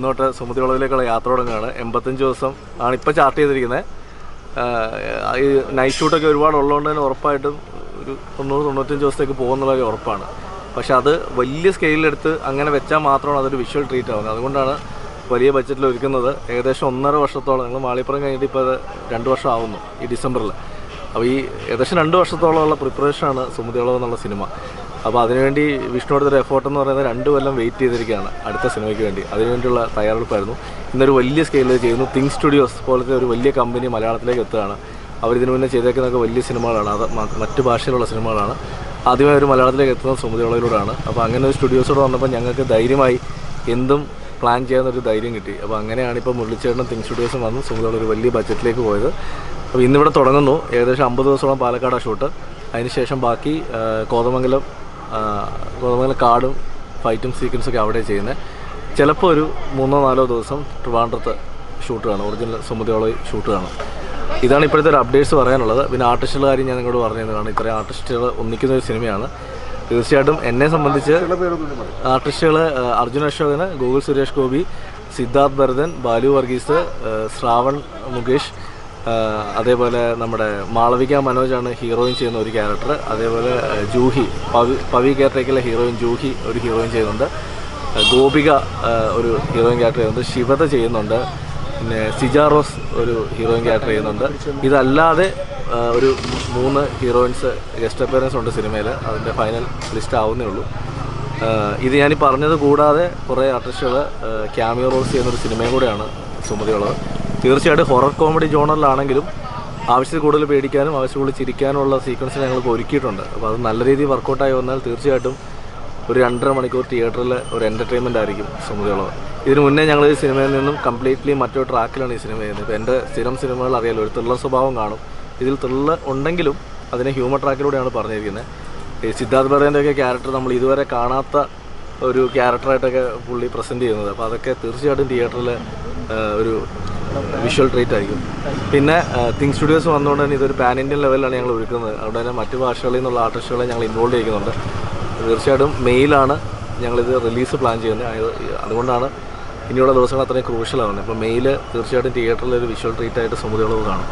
ഇന്നോട്ട് സമുദ്രവളവിലേക്കുള്ള യാത്ര തുടങ്ങുകയാണ്. 85 ദിവസം ആണ് ഇപ്പോൾ ചാർട്ട് ചെയ്തിരിക്കുന്നത്. ഈ നൈറ്റ് ഷൂട്ടൊക്കെ ഒരുപാട് ഉള്ളതുകൊണ്ട് തന്നെ ഉറപ്പായിട്ടും ഒരു 90-95 ദിവസത്തേക്ക് പോകുന്നുള്ളത് ഉറപ്പാണ്. പക്ഷെ അത് വലിയ സ്കെയിലെടുത്ത് അങ്ങനെ വെച്ചാൽ മാത്രമാണ് അതൊരു വിഷ്വൽ ട്രീറ്റ് ആവുന്നത്. അതുകൊണ്ടാണ് വലിയ ബഡ്ജറ്റിൽ ഒരുക്കുന്നത്. ഏകദേശം 1.5 വർഷത്തോളം, ഞങ്ങൾ മാളിപ്പുറം കഴിഞ്ഞിട്ട് ഇപ്പോൾ അത് 2 വർഷം ആവുന്നു ഈ ഡിസംബറിൽ. അപ്പോൾ ഈ ഏകദേശം 2 വർഷത്തോളമുള്ള പ്രിപ്പറേഷനാണ് സമുദ്രവളവ് എന്നുള്ള സിനിമ. അപ്പോൾ അതിനുവേണ്ടി വിഷ്ണു എടുത്തൊരു എഫേർട്ട് എന്ന് പറയുന്നത് 2 കൊല്ലം വെയിറ്റ് ചെയ്തിരിക്കുകയാണ് അടുത്ത സിനിമയ്ക്ക് വേണ്ടി. അതിനുവേണ്ടിയുള്ള തയ്യാറെടുപ്പായിരുന്നു. ഇന്നൊരു വലിയ സ്കെയിലിൽ ചെയ്യുന്നു. തിങ്ക് സ്റ്റുഡിയോസ് പോലത്തെ ഒരു വലിയ കമ്പനി മലയാളത്തിലേക്ക് എത്തുകയാണ്. അവരിതിനു മുന്നേ ചെയ്തേക്കുന്നതൊക്കെ വലിയ സിനിമകളാണ്, അത് മറ്റ് ഭാഷയിലുള്ള സിനിമകളാണ്. ആദ്യമായി ഒരു മലയാളത്തിലേക്ക് എത്തുന്നത് സമുദ്രവളവിലൂടെയാണ്. അപ്പോൾ അങ്ങനെ ഒരു സ്റ്റുഡിയോസോട് വന്നപ്പോൾ ഞങ്ങൾക്ക് ധൈര്യമായി എന്തും പ്ലാൻ ചെയ്യാനൊരു ധൈര്യം കിട്ടി. അപ്പോൾ അങ്ങനെയാണ് ഇപ്പോൾ മുരളിച്ചേട്ടനും തിങ്ക് സ്റ്റുഡിയോസും വന്ന് സമുദ്രവളവ് ഒരു വലിയ ബഡ്ജറ്റിലേക്ക് പോയത്. അപ്പോൾ ഇന്നിവിടെ തുടങ്ങുന്നു. ഏകദേശം 50 ദിവസത്തോളം പാലക്കാടാണ് ഷൂട്ട്. അതിനുശേഷം ബാക്കി കോതമംഗലം കാടും ഫൈറ്റും സീക്വൻസൊക്കെ അവിടെ ചെയ്യുന്നത്. ചിലപ്പോൾ ഒരു 3-4 ദിവസം ട്രിവാൻഡ്രത്ത് ഷൂട്ട് കാണും, ഒറിജിനൽ സമുദ്രവളവ് ഷൂട്ട് കാണും. ഇതാണ് ഇപ്പോഴത്തെ ഒരു അപ്ഡേറ്റ്സ് പറയാനുള്ളത്. പിന്നെ ആർട്ടിസ്റ്റുകളുടെ കാര്യം ഞാൻ നിങ്ങളോട് പറഞ്ഞതാണ്. ഇത്രയും ആർട്ടിസ്റ്റുകൾ ഒന്നിക്കുന്ന ഒരു സിനിമയാണ്. തീർച്ചയായിട്ടും എന്നെ സംബന്ധിച്ച് ആർട്ടിസ്റ്റുകൾ അർജുൻ അശോകന്, ഗൂഗിൾ സുരേഷ് ഗോപി, സിദ്ധാർത്ഥ് ഭരതൻ, ബാലു വർഗീസ്, ശ്രാവൺ മുകേഷ്, അതേപോലെ നമ്മുടെ മാളവിക മനോജാണ് ഹീറോയിൻ ചെയ്യുന്ന ഒരു ക്യാരക്ടർ. അതേപോലെ ജൂഹി, പവി കെയർടേക്കിലെ ഹീറോയിൻ ജൂഹി ഒരു ഹീറോയിൻ ചെയ്യുന്നുണ്ട്. ഗോപിക ഒരു ഹീറോയിൻ ക്യാരക്ടർ ചെയ്യുന്നുണ്ട്. ശിവത ചെയ്യുന്നുണ്ട്. പിന്നെ സിജാറോസ് ഒരു ഹീറോയിൻ ക്യാരക്ടർ ചെയ്യുന്നുണ്ട്. ഇതല്ലാതെ ഒരു 3 ഹീറോയിൻസ് ഗസ്റ്റ് അപ്പിയറൻസ് ഉണ്ട് സിനിമയിൽ. അതിൻ്റെ ഫൈനൽ ലിസ്റ്റ് ആവുന്നേ ഉള്ളൂ. ഇത് ഞാൻ പറഞ്ഞത് കൂടാതെ കുറേ ആർട്ടിസ്റ്റുകൾ ക്യാമിയോ റോൾസ് ചെയ്യുന്നൊരു സിനിമയും കൂടെയാണ് സമുദ്രവളവ്. തീർച്ചയായിട്ടും ഹൊറർ കോമഡി ജോണറിലാണെങ്കിലും ആവശ്യത്തിൽ കൂടുതൽ പേടിക്കാനും ആവശ്യത്തിൽ കൂടുതൽ ചിരിക്കാനുമുള്ള സീക്വൻസ് ഞങ്ങൾക്ക് ഒരുക്കിയിട്ടുണ്ട്. അപ്പോൾ അത് നല്ല രീതിയിൽ വർക്കൗട്ടായി വന്നാൽ തീർച്ചയായിട്ടും ഒരു 2.5 മണിക്കൂർ തിയേറ്ററിൽ ഒരു എൻ്റർടൈൻമെൻ്റ് ആയിരിക്കും സമുദ്രവളവ്. ഇതിനു മുന്നേ ഞങ്ങൾ ഈ സിനിമയിൽ നിന്നും കംപ്ലീറ്റ്ലി മറ്റൊരു ട്രാക്കിലാണ് ഈ സിനിമ ചെയ്യുന്നത്. ഇപ്പോൾ എൻ്റെ സ്ഥിരം സിനിമകൾ അറിയാലോ, ഒരു ത്രില്ലർ സ്വഭാവം കാണും. ഇതിൽ ത്രില്ലർ ഉണ്ടെങ്കിലും അതിനെ ഹ്യൂമർ ട്രാക്കിലൂടെയാണ് പറഞ്ഞിരിക്കുന്നത്. ഈ സിദ്ധാർത്ഥ് ഭരതൻ്റെയൊക്കെ ക്യാരക്ടർ നമ്മൾ ഇതുവരെ കാണാത്ത ഒരു ക്യാരക്ടറായിട്ടൊക്കെ പുള്ളി പ്രസൻറ്റ് ചെയ്യുന്നത്. അപ്പോൾ അതൊക്കെ തീർച്ചയായിട്ടും തിയേറ്ററിൽ ഒരു വിഷ്വൽ ട്രീറ്റ് ആയിരിക്കും. പിന്നെ തിങ്ക് സ്റ്റുഡിയോസ് വന്നുകൊണ്ട് തന്നെ ഇതൊരു പാൻ ഇന്ത്യൻ ലെവലിലാണ് ഞങ്ങൾ ഒരുക്കുന്നത്. അവിടെ തന്നെ മറ്റ് ഭാഷകളിൽ നിന്നുള്ള ആർട്ടിസ്റ്റുകളെ ഞങ്ങൾ ഇൻവോൾവ് ചെയ്യുന്നുണ്ട്. തീർച്ചയായിട്ടും മെയിലാണ് ഞങ്ങളിത് റിലീസ് പ്ലാൻ ചെയ്യുന്നത്. അതുകൊണ്ടാണ് ഇനിയുള്ള ദിവസങ്ങൾ അത്രയും ക്രൂഷ്യലാവുന്നത്. അപ്പോൾ മെയിൽ തീർച്ചയായിട്ടും തിയേറ്ററിൽ ഒരു വിഷ്വൽ ട്രീറ്റായിട്ട് സമുദ്രവളവ് കാണും.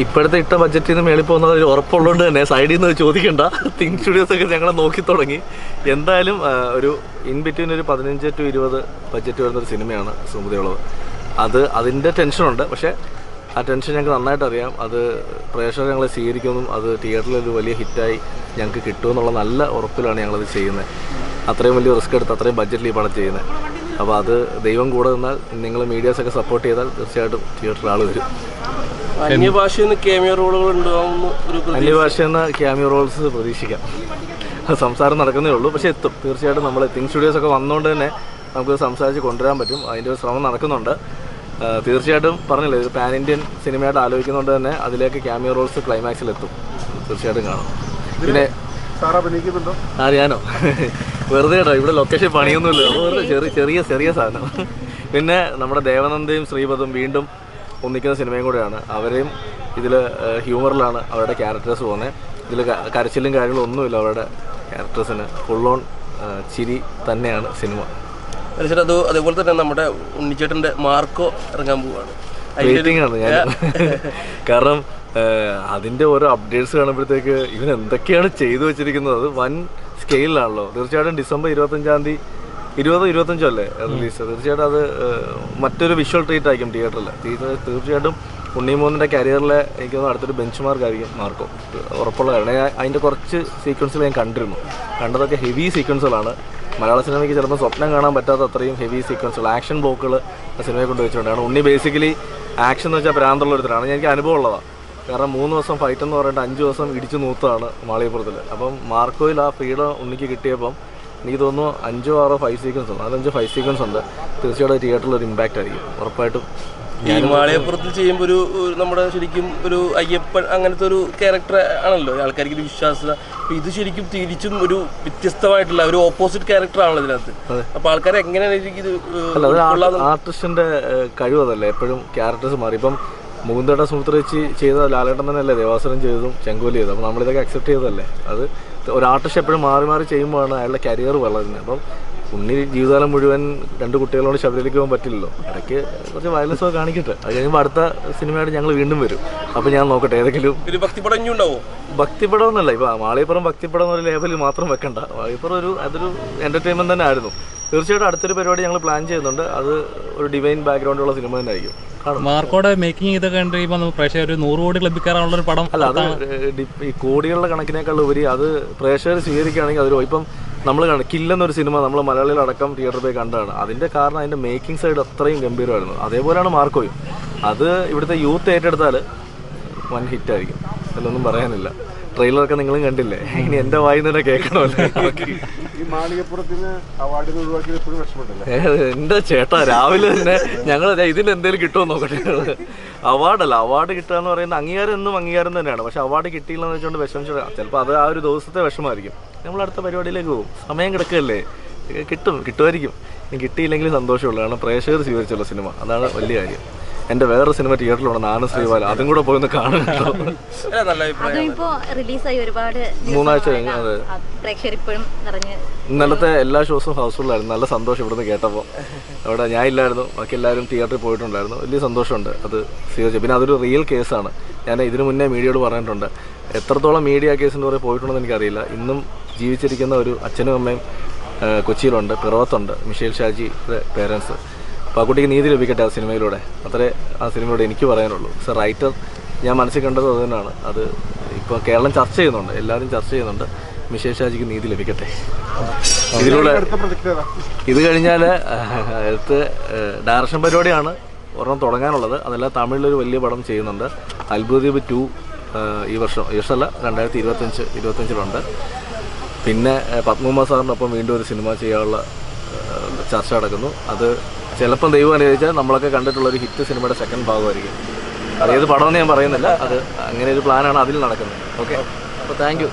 ഇപ്പോഴത്തെ ഇട്ട ബഡ്ജറ്റിൽ നിന്ന് മേളിൽ പോകുന്നത് ഒരു ഉറപ്പുള്ളതുകൊണ്ട് തന്നെ സൈഡിൽ നിന്ന് ചോദിക്കേണ്ട. തിങ്ക് സ്റ്റുഡിയോസൊക്കെ ഞങ്ങളെ നോക്കി തുടങ്ങി. എന്തായാലും ഒരു ഇൻ ബിറ്റ്വീൻ ഒരു 15 to 20 ബഡ്ജറ്റ് വരുന്നൊരു സിനിമയാണ് സമുദ്രവളവ്. അതിൻ്റെ ടെൻഷനുണ്ട്. പക്ഷേ ആ ടെൻഷൻ ഞങ്ങൾക്ക് നന്നായിട്ട് അറിയാം. അത് പ്രേക്ഷകർ ഞങ്ങളെ സ്വീകരിക്കുമെന്നും അത് തിയേറ്ററിൽ ഒരു വലിയ ഹിറ്റായി ഞങ്ങൾക്ക് കിട്ടുമെന്നുള്ള നല്ല ഉറപ്പിലാണ് ഞങ്ങളത് ചെയ്യുന്നത്. അത്രയും വലിയ റിസ്ക് എടുത്ത് അത്രയും ബഡ്ജറ്റിൽ ഈ പടം ചെയ്യുന്നത്. അപ്പോൾ അത് ദൈവം കൂടെ നിന്നാൽ, നിങ്ങൾ മീഡിയാസൊക്കെ സപ്പോർട്ട് ചെയ്താൽ തീർച്ചയായിട്ടും തിയേറ്ററിൽ ആൾ വരും. അന്യഭാഷയിൽ നിന്ന് ക്യാമിയോ റോളുകൾ ഉണ്ടാവുന്നു. അന്യഭാഷയിൽ നിന്ന് ക്യാമിയോ റോൾസ് പ്രതീക്ഷിക്കാം. സംസാരം നടക്കുന്നേ ഉള്ളൂ. പക്ഷേ എത്തും തീർച്ചയായിട്ടും. നമ്മൾ തിങ്ക് സ്റ്റുഡിയോസൊക്കെ വന്നുകൊണ്ട് തന്നെ നമുക്ക് സംസാരിച്ച് കൊണ്ടുവരാൻ പറ്റും. അതിൻ്റെ ഒരു ശ്രമം നടക്കുന്നുണ്ട്. തീർച്ചയായിട്ടും പറഞ്ഞില്ലേ, ഒരു പാൻ ഇന്ത്യൻ സിനിമയായിട്ട് ആലോചിക്കുന്നതുകൊണ്ട് തന്നെ അതിലേക്ക് ക്യാമിയോ റോൾസ് ക്ലൈമാക്സിലെത്തും. തീർച്ചയായിട്ടും കാണും. പിന്നെ അറിയാനോ വെറുതെ കേട്ടോ, ഇവിടെ ലൊക്കേഷൻ പണിയൊന്നുമില്ല. വെറുതെ ചെറിയ സാധനം. പിന്നെ നമ്മുടെ ദേവനന്ദയും ശ്രീപദും വീണ്ടും ഒന്നിക്കുന്ന സിനിമയും കൂടെയാണ്. അവരെയും ഇതിൽ ഹ്യൂമറിലാണ് അവരുടെ ക്യാരക്ടേഴ്സ് പോകുന്നത്. ഇതിൽ കരച്ചിലും കാര്യങ്ങളും ഒന്നുമില്ല. അവരുടെ ക്യാരക്ടേഴ്സിന് ഫുൾ ഓൺ ചിരി തന്നെയാണ് സിനിമ. അതേപോലെ തന്നെ നമ്മുടെ ഉണ്ണിച്ചേട്ടൻ്റെ മാർക്കോ ഇറങ്ങാൻ പോവുകയാണ്. വെയിറ്റിംഗ് ആണ് ഞാൻ. കാരണം അതിൻ്റെ ഓരോ അപ്ഡേറ്റ്സ് കാണുമ്പോഴത്തേക്ക് ഇവൻ എന്തൊക്കെയാണ് ചെയ്തു വെച്ചിരിക്കുന്നത്. അത് വൻ സ്കെയിലാണല്ലോ. തീർച്ചയായിട്ടും ഡിസംബർ 25 20-25 അല്ലേ റിലീസ്. തീർച്ചയായിട്ടും അത് മറ്റൊരു വിഷ്വൽ ട്രീറ്റ് ആയിരിക്കും തിയേറ്ററിൽ. തീർച്ചയായിട്ടും ഉണ്ണിമോഹൻ്റെ കരിയറിലെ എനിക്ക് തോന്നുന്നു അടുത്തൊരു ബെഞ്ച് മാർക്കായിരിക്കും മാർക്കോ, ഉറപ്പുള്ള കാരണം. അതിൻ്റെ കുറച്ച് സീക്വൻസുകൾ ഞാൻ കണ്ടതൊക്കെ ഹെവി സീക്വൻസുകളാണ്. മലയാള സിനിമയ്ക്ക് ചിലപ്പോൾ സ്വപ്നം കാണാൻ പറ്റാത്ത അത്രയും ഹെവി സീക്വൻസുകൾ, ആക്ഷൻ ബ്ലോക്കുകൾ സിനിമയെ കൊണ്ട് വെച്ചിട്ടുണ്ടാണ്. ഉണ്ണി ബേസിക്കലി ആക്ഷൻ എന്ന് വെച്ചാൽ ഭ്രാന്തുള്ള ഒരുത്തരാണ്. എനിക്ക് അനുഭവം ഉള്ളതാണ്. കാരണം 3 ദിവസം ഫൈറ്റ് എന്ന് പറഞ്ഞിട്ട് 5 ദിവസം ഇടിച്ചു നൂത്താണ് മാളികപ്പുറത്തിൽ. അപ്പം മാർക്കോയിൽ ആ ഫ്രീഡം ഉണ്ണിക്ക് കിട്ടിയപ്പം എനിക്ക് തോന്നുന്നു 5-6 ഫൈറ്റ് സീക്വൻസ് ഉണ്ട്. 4-5 ഫൈറ്റ് സീക്വൻസ് ഉണ്ട്. തീർച്ചയായിട്ടും തിയേറ്ററിൽ ഒരു ഇമ്പാക്റ്റ് ആയിരിക്കും ഉറപ്പായിട്ടും. ഈ മാളികപ്പുറത്തിൽ ചെയ്യുമ്പോൾ ഒരു നമ്മുടെ ശരിക്കും ഒരു അയ്യപ്പൻ അങ്ങനത്തെ ഒരു ക്യാരക്ടർ ആണല്ലോ ആൾക്കാർക്ക് ഒരു വിശ്വാസത. ഇത് ശരിക്കും തിരിച്ചും ഒരു വ്യത്യസ്തമായിട്ടുള്ള ഒരു ഓപ്പോസിറ്റ് ക്യാരക്ടർ ആണല്ലോ ഇതിനകത്ത്. അപ്പൊ ആൾക്കാരെ എങ്ങനെയാണ് ഇത് ആർട്ടിസ്റ്റിന്റെ കഴിവ് അതല്ലേ എപ്പോഴും ക്യാരക്ടേഴ്സ് മാറി. ഇപ്പം മുകുന്ദേട്ട സുമിത്രേച്ചി ചെയ്ത ലാലേട്ടൻ തന്നെയല്ലേ ദേവാസുരം ചെയ്തതും ചെങ്കോലി ചെയ്തത്. അപ്പോൾ നമ്മളിതൊക്കെ അക്സെപ്റ്റ് ചെയ്തതല്ലേ. അത് ഒരു ആർട്ടിസ്റ്റ് എപ്പോഴും മാറി മാറി ചെയ്യുമ്പോഴാണ് അയാളുടെ കരിയർ വളരുന്നത്. അപ്പം ഉണ്ണി ജീവിതകാലം മുഴുവൻ 2 കുട്ടികളോട് ശബരിമലയ്ക്ക് പോകാൻ പറ്റില്ലല്ലോ. ഇടയ്ക്ക് കുറച്ച് വയലൻസ് ഒക്കെ കാണിക്കട്ടെ. അത് കഴിയുമ്പോൾ അടുത്ത സിനിമയായിട്ട് ഞങ്ങൾ വീണ്ടും വരും. അപ്പോൾ ഞാൻ നോക്കട്ടെ ഏതെങ്കിലും ഭക്തിപടം എന്നല്ല. ഇപ്പോൾ മാളികപ്പുറം ഭക്തിപടം എന്നൊരു ലേബലിൽ മാത്രം വെക്കണ്ട. മാളികപ്പുറം അതൊരു എൻ്റർടൈൻമെൻറ്റ് തന്നെ ആയിരുന്നു. തീർച്ചയായിട്ടും അടുത്തൊരു പരിപാടി ഞങ്ങൾ പ്ലാൻ ചെയ്യുന്നുണ്ട്. അത് ഒരു ഡിവൈൻ ബാക്ക്ഗ്രൗണ്ടുള്ള സിനിമ തന്നെ ആയിരിക്കും. മാർക്കോടെ മേക്കിംഗ് ഇതൊക്കെ കണ്ട് കഴിയുമ്പോൾ പ്രേക്ഷകർ ഒരു 100 കോടി ലഭിക്കാറുള്ള ഒരു പടം അല്ല. അത് ഈ കോടികളുടെ കണക്കിനേക്കാൾ ഉപരി അത് പ്രേക്ഷകർ സ്വീകരിക്കുകയാണെങ്കിൽ അതൊരു ഇപ്പം നമ്മൾ കില്ലെന്നൊരു സിനിമ നമ്മൾ മലയാളികളടക്കം തിയേറ്ററിൽ പോയി കണ്ടതാണ്. അതിൻ്റെ കാരണം അതിൻ്റെ മേക്കിംഗ് സൈഡ് അത്രയും ഗംഭീരമായിരുന്നു. അതേപോലെയാണ് മാർക്കോയും. അത് ഇവിടുത്തെ യൂത്ത് ഏറ്റെടുത്താൽ വൻ ഹിറ്റായിരിക്കും. അതിലൊന്നും പറയാനില്ല. ട്രെയിലറൊക്കെ നിങ്ങളും കണ്ടില്ലേ? ഇനി എൻ്റെ വായിൽ തന്നെ കേൾക്കണമല്ലേ. എൻ്റെ ചേട്ടാ രാവിലെ തന്നെ ഞങ്ങൾ ഇതിന് എന്തെങ്കിലും കിട്ടുമോ നോക്കട്ടെ. അവാർഡല്ല, അവാർഡ് കിട്ടുക എന്ന് പറയുന്നത് അംഗീകാരം എന്നും അംഗീകാരം തന്നെയാണ്. പക്ഷെ അവാർഡ് കിട്ടിയില്ലെന്ന് വെച്ചുകൊണ്ട് വിഷമിച്ച ചിലപ്പോൾ അത് ആ ഒരു ദിവസത്തെ വിഷമമായിരിക്കും. നമ്മൾ അടുത്ത പരിപാടിയിലേക്ക് പോകും. സമയം കിടക്കുകയല്ലേ, കിട്ടുമായിരിക്കും. ഇനി കിട്ടിയില്ലെങ്കിൽ സന്തോഷമുള്ളൂ. കാരണം പ്രേക്ഷകർ സ്വീകരിച്ചുള്ള സിനിമ അതാണ് വലിയ കാര്യം. എൻ്റെ വേറൊരു സിനിമ തിയേറ്ററിലുണ്ട്, നാനും ശ്രീവാല. അതും കൂടെ പോയി ഒന്ന് കാണുന്നുണ്ടോ? 3 ആഴ്ച കഴിഞ്ഞു. അതെ, ഇന്നലത്തെ എല്ലാ ഷോസും ഹൗസ്ഫുള്ളായിരുന്നു. നല്ല സന്തോഷം ഇവിടുന്ന് കേട്ടപ്പോൾ. അവിടെ ഞാൻ ഇല്ലായിരുന്നു, ബാക്കി എല്ലാവരും തിയേറ്ററിൽ പോയിട്ടുണ്ടായിരുന്നു. വലിയ സന്തോഷമുണ്ട് അത് സ്വീകരിച്ചു. പിന്നെ അതൊരു റിയൽ കേസാണ്. ഞാൻ ഇതിനു മുന്നേ മീഡിയയോട് പറഞ്ഞിട്ടുണ്ട്. എത്രത്തോളം മീഡിയ കേസിൻ്റെ പുറകെ പോയിട്ടുണ്ടെന്ന് എനിക്കറിയില്ല. ഇന്നും ജീവിച്ചിരിക്കുന്ന ഒരു അച്ഛനും അമ്മയും കൊച്ചിയിലുണ്ട്, പിറവത്തുണ്ട്, മിഷേൽ ഷാജിയുടെ പേരൻസ്. അപ്പോൾ ആ കുട്ടിക്ക് നീതി ലഭിക്കട്ടെ ആ സിനിമയിലൂടെ. അത്രേ ആ സിനിമയോട് എനിക്ക് പറയാനുള്ളൂ. റൈറ്റർ ഞാൻ മനസ്സിൽ കണ്ടത് അത് തന്നെയാണ്. അത് ഇപ്പോൾ കേരളം ചർച്ച ചെയ്യുന്നുണ്ട്, എല്ലാവരും ചർച്ച ചെയ്യുന്നുണ്ട്. മിഷേൽ ഷാജിക്ക് നീതി ലഭിക്കട്ടെ. ഇതിലൂടെ ഇത് കഴിഞ്ഞാൽ അടുത്ത് ഡയറക്ഷൻ പരിപാടിയാണ് ഒരെണ്ണം തുടങ്ങാനുള്ളത്. അതല്ല, തമിഴിലൊരു വലിയ പടം ചെയ്യുന്നുണ്ട്. അത്ഭുതദ്വീപ് 2 ഈ വർഷമല്ല 2025-25 പിന്നെ പത്മകുമാർ സാറിനൊപ്പം വീണ്ടും ഒരു സിനിമ ചെയ്യാനുള്ള ചർച്ച നടക്കുന്നു. അത് ചിലപ്പം ദൈവം അനുവദിച്ചാൽ നമ്മളൊക്കെ കണ്ടിട്ടുള്ളൊരു ഹിറ്റ് സിനിമയുടെ സെക്കൻഡ് ഭാഗമായിരിക്കും. അതേത് പടമെന്ന് ഞാൻ പറയുന്നില്ല. അത് അങ്ങനെ ഒരു പ്ലാനാണ് അതിൽ നടക്കുന്നത്. ഓക്കെ, അപ്പോൾ താങ്ക് യു.